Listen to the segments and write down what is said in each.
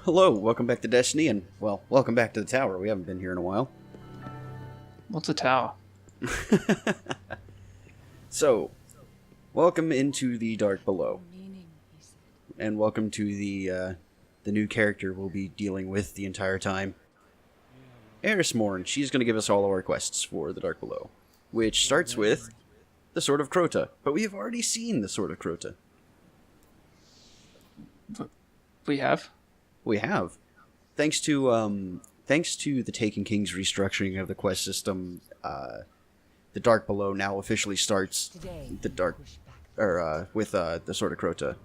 Hello, welcome back to Destiny, and, well, welcome back to the tower. We haven't been here in a while. What's a tower? So, welcome into the Dark Below. And welcome to the new character we'll be dealing with the entire time. Eris Morn. She's going to give us all our quests for the Dark Below, which starts with the Sword of Crota. But we have already seen the Sword of Crota. We have? We have. Thanks to the Taken King's restructuring of the quest system, the Dark Below now officially starts with the Sword of Crota,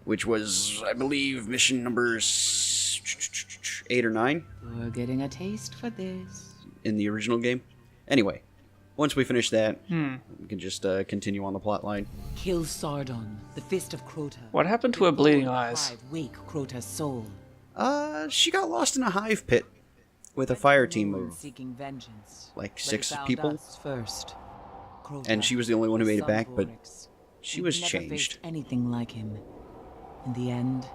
which was, I believe, mission number 8 or 9. We're getting a taste for this in the original game. Anyway, once we finish that, we can just continue on the plot line. Kill Sardon, the Fist of Crota. What happened to her bleeding eyes? Hive wake Crota's soul. She got lost in a hive pit with a fire team of seeking vengeance. like 6 people. First. Crota, And she was the only one who made it back, but Oryx. she was We've never faced changed. anything like him. In the end,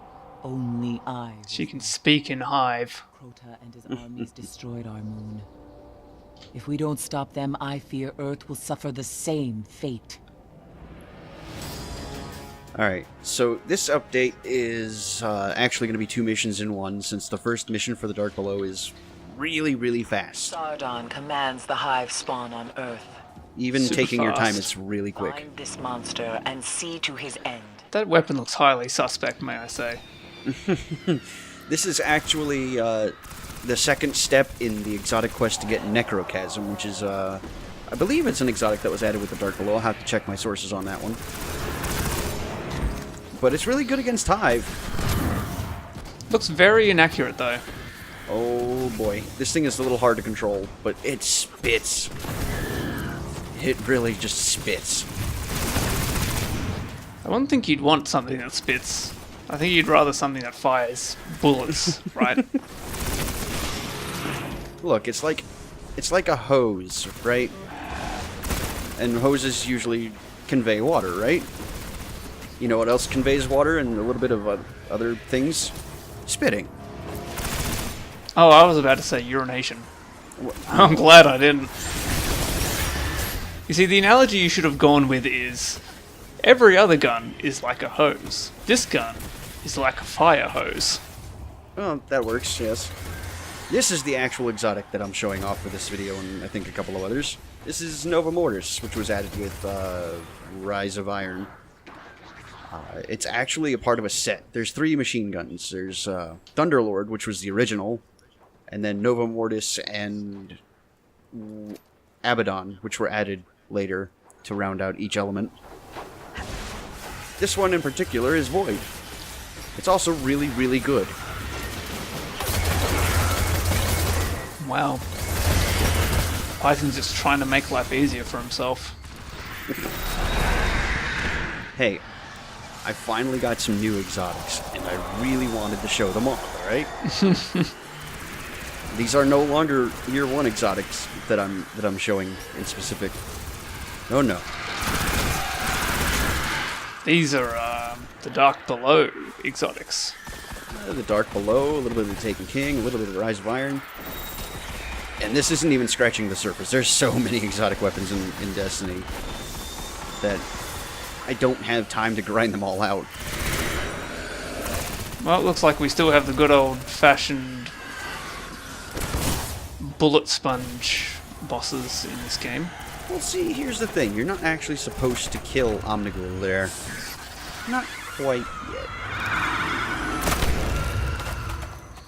only I. She can speak in Hive. Crota and his armies destroyed our moon. If we don't stop them, I fear Earth will suffer the same fate. Alright, so this update is actually going to be 2 missions in one, since the first mission for the Dark Below is really, really fast. Sardon commands the Hive spawn on Earth. Even Super taking your time, fast. it's really quick. Find this monster and see to his end. That weapon looks highly suspect, may I say. This is actually the second step in the exotic quest to get Necrochasm, which is, I believe it's an exotic that was added with the Dark Below. I'll have to check my sources on that one. But it's really good against Hive. Looks very inaccurate, though. Oh boy, this thing is a little hard to control, but it spits. It really just spits. I wouldn't think you'd want something that spits. I think you'd rather something that fires bullets, right? Look, it's like a hose, right? And hoses usually convey water, right? You know what else conveys water and a little bit of other things? Spitting. Oh, I was about to say urination. I'm glad I didn't. You see, the analogy you should have gone with is every other gun is like a hose. This gun is like a fire hose. Oh, that works, yes. This is the actual exotic that I'm showing off for this video, and I think a couple of others. This is Nova Mortis, which was added with Rise of Iron. It's actually a part of a set. There's 3 machine guns. There's Thunderlord, which was the original, and then Nova Mortis and Abaddon, which were added later to round out each element. This one in particular is Void. It's also really, really good. Wow. Python's just trying to make life easier for himself. Hey, I finally got some new exotics, and I really wanted to show them off, alright? These are no longer Year 1 exotics that I'm showing in specific. Oh no. These are the Dark Below exotics. The Dark Below, a little bit of the Taken King, a little bit of the Rise of Iron. And this isn't even scratching the surface. There's so many exotic weapons in Destiny that I don't have time to grind them all out. Well, it looks like we still have the good old-fashioned bullet sponge bosses in this game. Well, see, here's the thing. You're not actually supposed to kill Omnigul there. Not quite yet.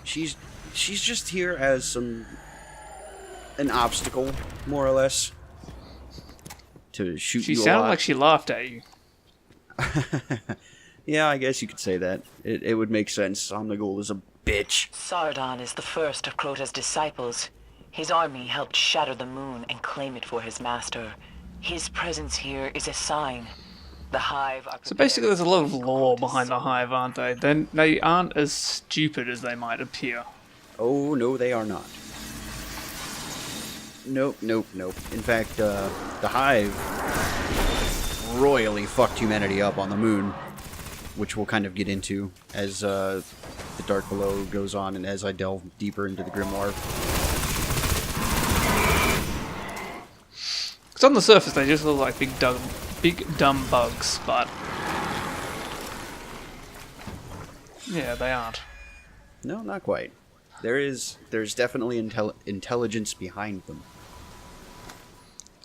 She's just here as an obstacle, more or less, to shoot She you a sounded lot. like she laughed at you. Yeah, I guess you could say that. It would make sense. Omnigul is a bitch. Sardon is the first of Crota's disciples. His army helped shatter the moon and claim it for his master. His presence here is a sign. The Hive are So basically there's a lot of preparing lore Crota's behind the soul. Hive, aren't they? They aren't as stupid as they might appear. Oh, no, they are not. Nope, nope, nope. In fact, the Hive royally fucked humanity up on the moon, which we'll kind of get into as the the Dark Below goes on and as I delve deeper into the Grimoire. Because on the surface they just look like big dumb bugs, but yeah, they aren't. No, not quite. There's definitely intelligence behind them.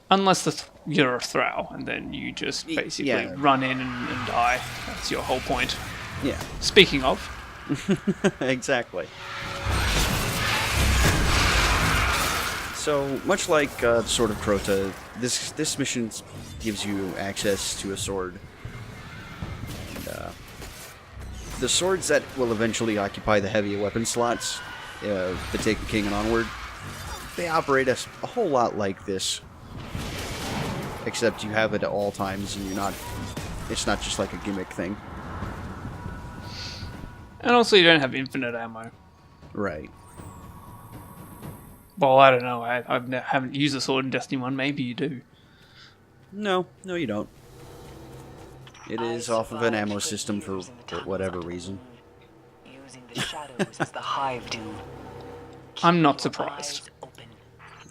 Unless you're a Thrall, and then you just basically run in and die. That's your whole point. Yeah. Speaking of. Exactly. So, much like the Sword of Crota, this mission gives you access to a sword. And, the swords that will eventually occupy the heavier weapon slots, the Taken King and onward, they operate a whole lot like this. Except you have it at all times, and it's not just like a gimmick thing. And also you don't have infinite ammo. Right. Well, I don't know. I haven't used a sword in Destiny 1. Maybe you do. No, you don't. It is off of an ammo system for whatever reason. Using the shadows as the Hive do. I'm not surprised.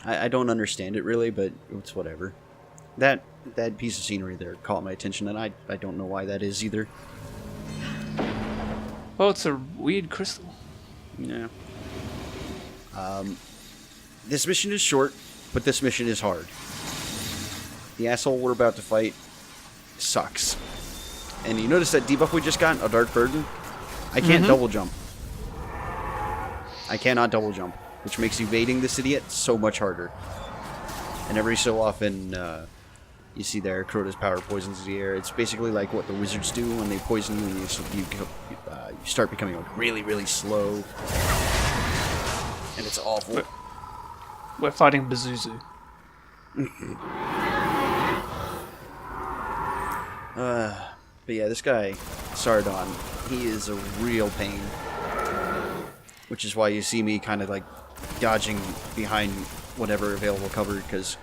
I don't understand it really, but it's whatever. That piece of scenery there caught my attention, and I don't know why that is either. Well, it's a weird crystal. Yeah. This mission is short, but this mission is hard. The asshole we're about to fight sucks. And you notice that debuff we just got, a Dark Burden? I can't double jump. I cannot double jump, which makes evading this idiot so much harder. And every so often, you see there, Crota's power poisons the air. It's basically like what the wizards do when they poison you, and you start becoming like really, really slow. And it's awful. We're fighting Bazuzu. But yeah, this guy, Sardon, he is a real pain. Which is why you see me kind of like dodging behind whatever available cover, because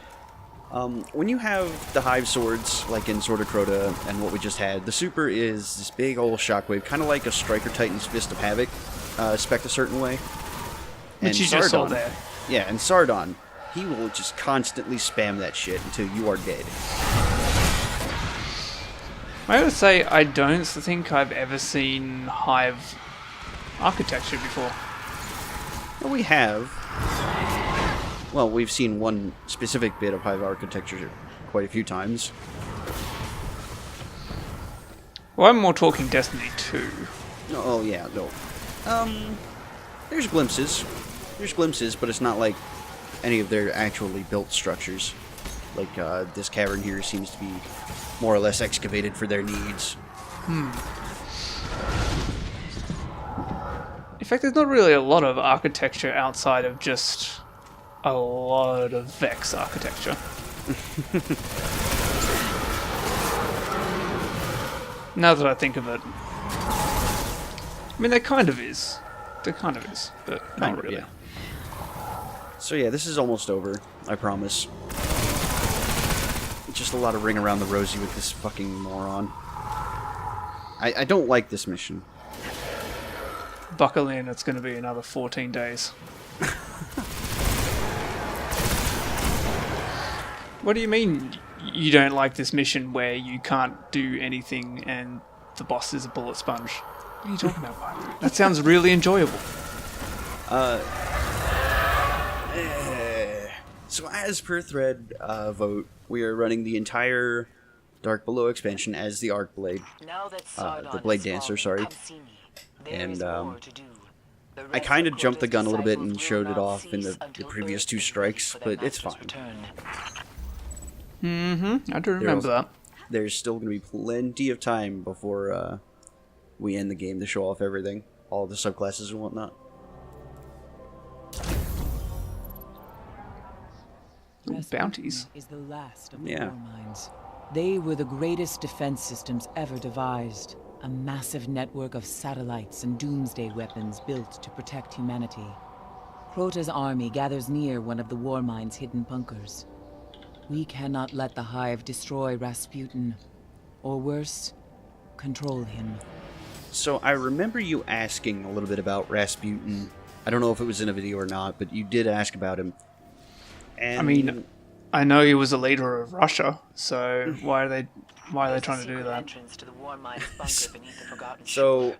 when you have the Hive swords, like in Sword of Crota and what we just had, the super is this big old shockwave, kind of like a Striker Titan's Fist of Havoc, spec'd a certain way. Which you just saw there. Yeah, and Sardon, he will just constantly spam that shit until you are dead. I would say I don't think I've ever seen Hive architecture before. Well, we have. Well, we've seen one specific bit of Hive architecture quite a few times. Well, I'm more talking Destiny 2. Oh, yeah, no. There's glimpses. There's glimpses, but it's not like any of their actually built structures. Like, this cavern here seems to be more or less excavated for their needs. In fact, there's not really a lot of architecture outside of just a lot of Vex architecture. Now that I think of it. I mean, there kind of is. There kind of is, but not really. Yeah. So yeah, this is almost over, I promise. Just a lot of ring around the rosy with this fucking moron. I don't like this mission. Buckle in, it's going to be another 14 days. What do you mean you don't like this mission where you can't do anything and the boss is a bullet sponge? What are you talking about, Mike? That sounds really enjoyable. So as per thread vote, we are running the entire Dark Below expansion as the Arc Blade. Now that The Blade is Dancer, fallen, sorry. come see me. There And, is more to do. The I rest kind of of jumped the Crota's gun a little bit and disciples showed will it not off in cease the until previous Earth 2 is strikes, ready for their but it's master's fine. return. I do remember that. There's still going to be plenty of time before we end the game to show off everything, all the subclasses and whatnot. Ooh, bounties. Is the last of the Yeah. war mines. They were the greatest defense systems ever devised. A massive network of satellites and doomsday weapons built to protect humanity. Crota's army gathers near one of the war mine's hidden bunkers. We cannot let the Hive destroy Rasputin. Or worse, control him. So I remember you asking a little bit about Rasputin. I don't know if it was in a video or not, but you did ask about him. And I mean, I know he was a leader of Russia, so why are they trying to do that? Entrance to the war mine's bunker beneath the forgotten so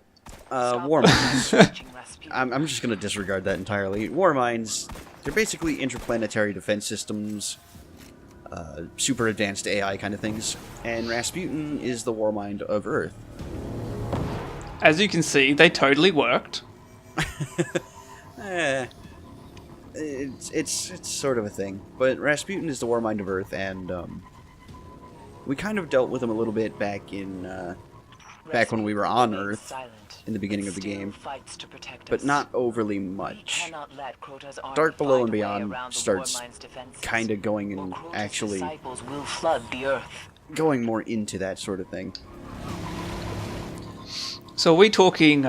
shore. war mines. Reaching Rasputin. I'm just going to disregard that entirely. War mines, they're basically interplanetary defense systems, super advanced AI kind of things, and Rasputin is the war mind of Earth. As you can see, they totally worked. It's sort of a thing, but Rasputin is the war mind of Earth, and we kind of dealt with him a little bit back when we were on Earth in the beginning of the game, but not overly much. Dark Below and Beyond starts kind of going and actually going more into that sort of thing. So are we talking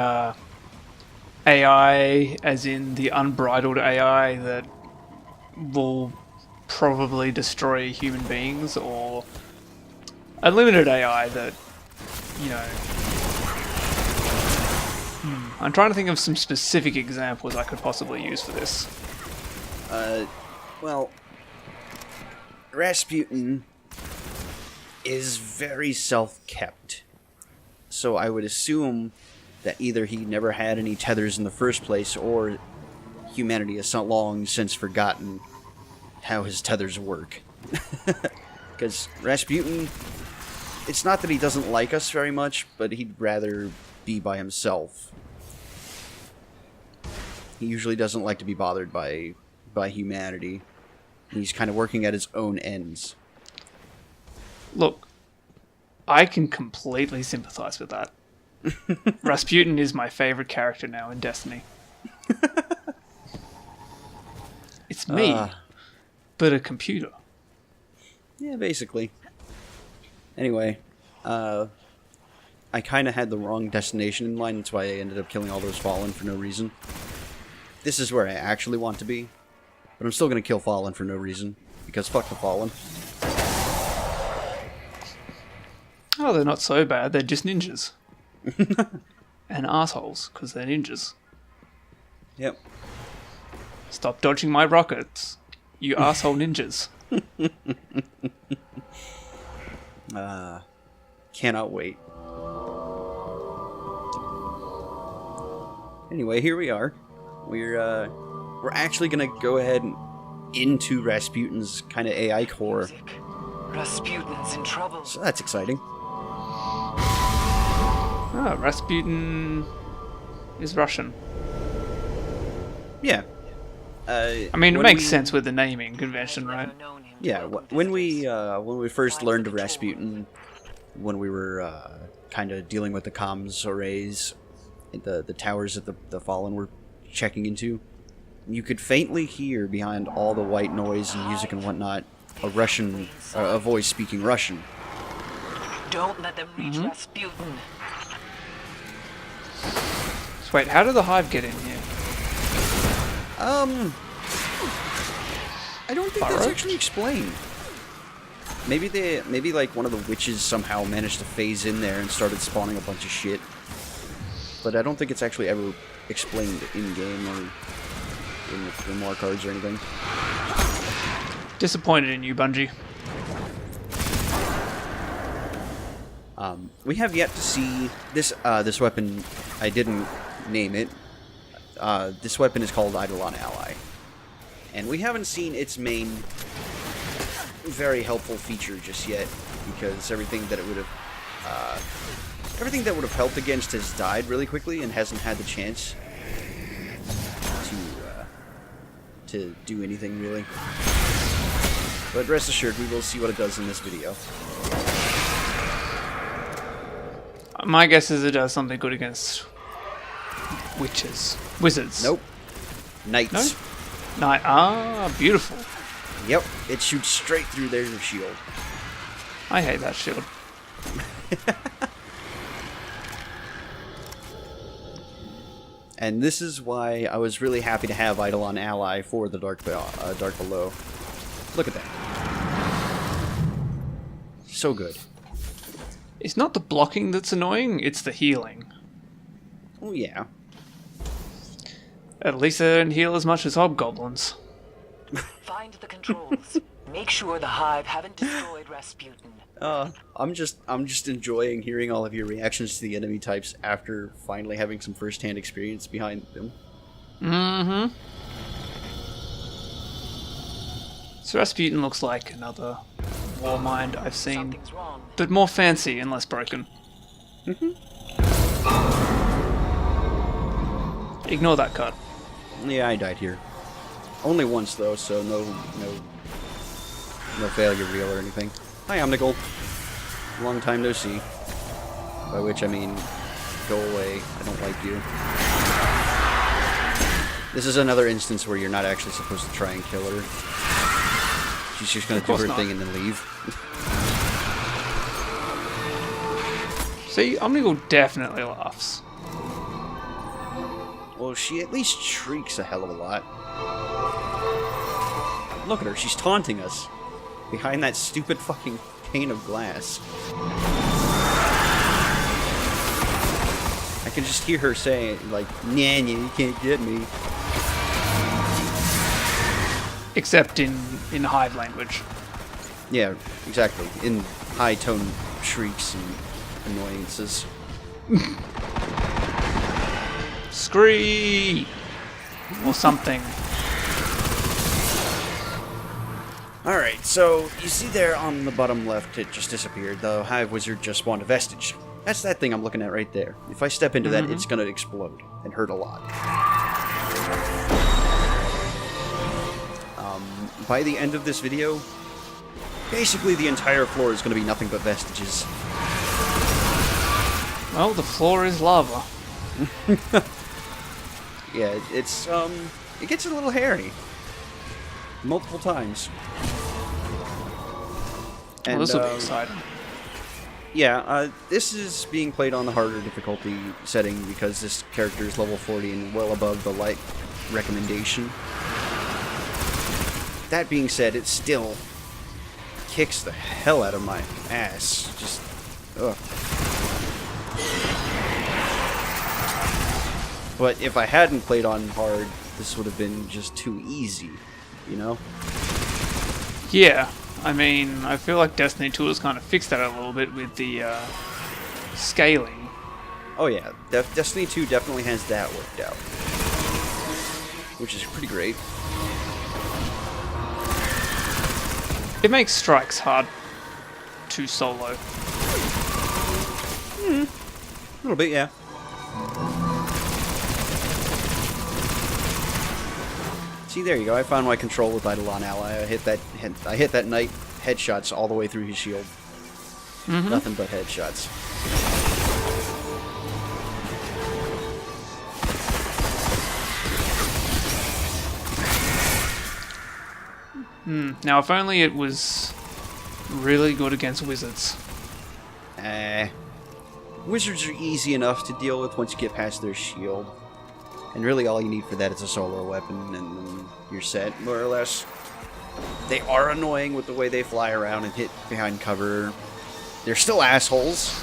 AI as in the unbridled AI that will probably destroy human beings, or unlimited AI that, you know... I'm trying to think of some specific examples I could possibly use for this. Well, Rasputin is very self-kept. So I would assume that either he never had any tethers in the first place, or humanity has so long since forgotten how his tethers work. Because Rasputin, it's not that he doesn't like us very much, but he'd rather be by himself. He usually doesn't like to be bothered by humanity. He's kind of working at his own ends. Look, I can completely sympathize with that. Rasputin is my favorite character now in Destiny. It's me, but a computer. Yeah, basically. Anyway, I kind of had the wrong destination in mind. That's why I ended up killing all those Fallen for no reason. This is where I actually want to be, but I'm still going to kill Fallen for no reason, because fuck the Fallen. Oh, they're not so bad. They're just ninjas. And assholes, because they're ninjas. Yep. Stop dodging my rockets, you asshole ninjas. Cannot wait. Anyway, here we are. We're actually gonna go ahead and into Rasputin's kind of AI core. Rasputin's in trouble. So that's exciting. Ah, Rasputin is Russian. Yeah. I mean, it makes sense with the naming convention, right? Yeah. When we first learned of Rasputin, when we were kind of dealing with the comms arrays, the towers that the Fallen were checking into, you could faintly hear behind all the white noise and music and whatnot a voice speaking Russian. Don't let them reach Rasputin. So wait, how did the Hive get in here? I don't think that's actually explained. Maybe like one of the witches somehow managed to phase in there and started spawning a bunch of shit. But I don't think it's actually ever explained in game or in the grimoire cards or anything. Disappointed in you, Bungie. We have yet to see this this weapon. I didn't name it. This weapon is called Eidolon Ally, and we haven't seen its main very helpful feature just yet, because everything that would have helped against has died really quickly and hasn't had the chance to do anything really. But rest assured, we will see what it does in this video. My guess is it does something good against wizards. Nope. Knights. No? Knight. Ah, beautiful. Yep, it shoots straight through their shield. I hate that shield. And this is why I was really happy to have Eidolon Ally for the Dark Below. Look at that. So good. It's not the blocking that's annoying, it's the healing. Oh, yeah. At least they don't heal as much as hobgoblins. Find the controls. Make sure the Hive haven't destroyed Rasputin. I'm just enjoying hearing all of your reactions to the enemy types after finally having some first-hand experience behind them. Mm-hmm. So Rasputin looks like another war mind I've seen, Something's wrong. but more fancy and less broken. Ignore that cut. Yeah, I died here. Only once though, so no failure reel or anything. Hi, Omnigul. Long time no see. By which I mean, go away. I don't like you. This is another instance where you're not actually supposed to try and kill her. She's just gonna do her thing and then leave. See, Omnigul definitely laughs. Well, she at least shrieks a hell of a lot. Look at her, she's taunting us. Behind that stupid fucking pane of glass. I can just hear her saying, like, "Nah, you can't get me." Except in Hive language. Yeah, exactly. In high-tone shrieks and annoyances. Scree! Or something. Alright, so you see there on the bottom left, it just disappeared. The Hive Wizard just spawned a vestige. That's that thing I'm looking at right there. If I step into that, it's gonna explode and hurt a lot. By the end of this video, basically the entire floor is gonna be nothing but vestiges. Well, the floor is lava. Yeah, it's, it gets a little hairy. Multiple times. Well, this will be exciting. Yeah, this is being played on the harder difficulty setting because this character is level 40 and well above the light recommendation. That being said, it still kicks the hell out of my ass. Just, ugh. But if I hadn't played on hard, this would have been just too easy, you know? Yeah, I mean, I feel like Destiny 2 has kind of fixed that a little bit with the scaling. Oh yeah, Destiny 2 definitely has that worked out. Which is pretty great. It makes strikes hard to solo. A little bit, yeah. See, there you go. I found my control with Eidolon Ally. I hit that knight headshots all the way through his shield. Nothing but headshots. Now, if only it was really good against wizards. Wizards are easy enough to deal with once you get past their shield. And really all you need for that is a solo weapon, and then you're set, more or less. They are annoying with the way they fly around and hit behind cover. They're still assholes.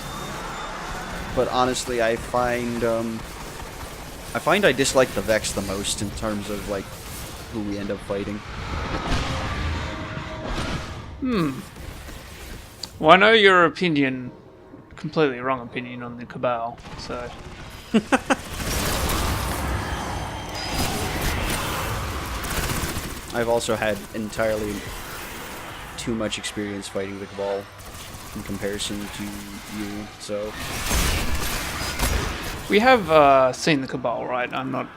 But honestly, I find I dislike the Vex the most in terms of, like, who we end up fighting. Well, I know your opinion, completely wrong opinion on the Cabal, so... I've also had entirely too much experience fighting the Cabal in comparison to you, so... We have seen the Cabal, right? I'm not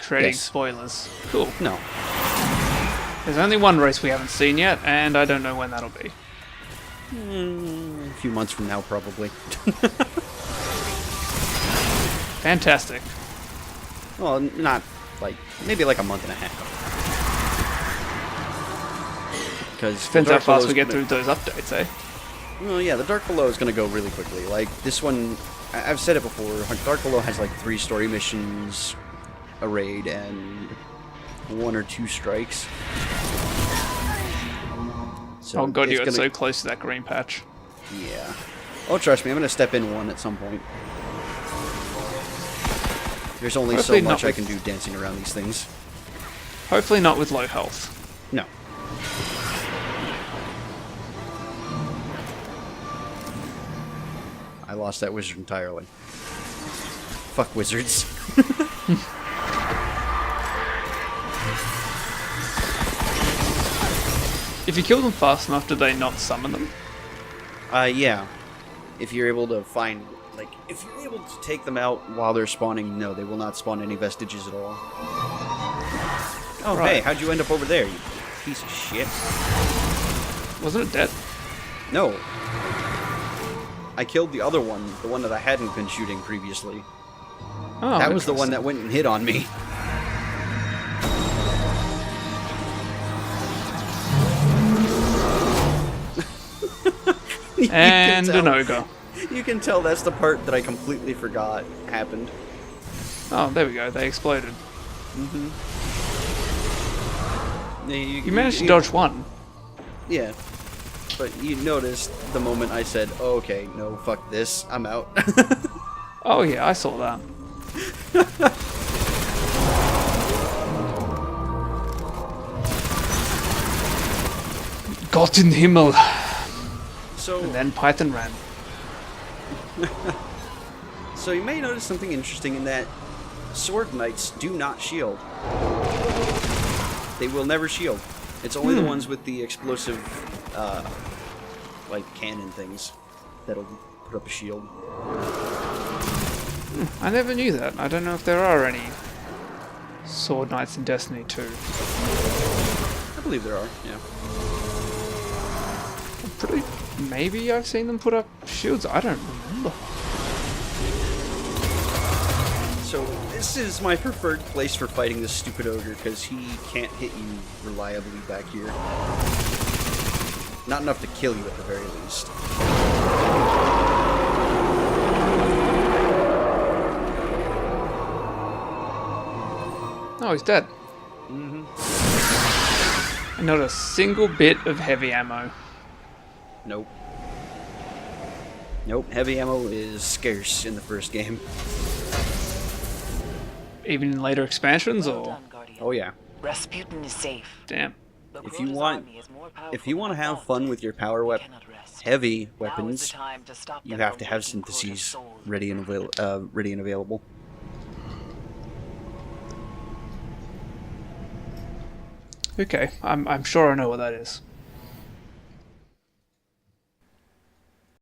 creating Yes. spoilers. Cool. No. There's only one race we haven't seen yet, and I don't know when that'll be. A few months from now, probably. Fantastic. Well, not, like, maybe like a month and a half. Because Depends how fast we get through those updates, eh? Well, yeah, the Dark Below is going to go really quickly. Like, this one, I've said it before, Dark Below has like 3 story missions, a raid, and 1 or 2 strikes. So Oh god, you it's got so gonna- close to that green patch. Yeah. Oh, trust me, I'm going to step in 1 at some point. There's only Hopefully so not much I with- can do dancing around these things. Hopefully not with low health. No. I lost that wizard entirely. Fuck wizards. If you kill them fast enough, do they not summon them? Yeah. If you're able to find, like, if you're able to take them out while they're spawning, no, they will not spawn any vestiges at all. Oh, Right. hey, how'd you end up over there, you piece of shit? Wasn't it dead? No. I killed the other one, the one that I hadn't been shooting previously. Oh, That was the one interesting. that went and hit on me. You can And tell- an ogre. You can tell that's the part that I completely forgot happened. Oh, there we go. They exploded. You managed to dodge one. Yeah. But you noticed the moment I said, oh, okay, no, fuck this, I'm out. Oh yeah, I saw that. Gott in Himmel. So, And then Python ran. so you may notice something interesting in that sword knights do not shield. They will never shield. It's only the ones with the explosive, like cannon things that'll put up a shield. I never knew that. I don't know if there are any sword knights in Destiny 2. I believe there are, yeah. Pretty. Maybe I've seen them put up shields. I don't remember. So this is my preferred place for fighting this stupid ogre because he can't hit you reliably back here. Not enough to kill you at the very least. Oh, he's dead. And not a single bit of heavy ammo. Nope. Nope, heavy ammo is scarce in the first game. Even in later expansions, Well or done, Guardian. Oh yeah. Rasputin is safe. damn. But If you Crota's want- army is more If you want to powerful have than fun thought. with your power We weapon, cannot rest. heavy Now is the weapons, time to stop you them have from to have breaking Crota's syntheses soul. ready and available. Okay, I'm sure I know what that is.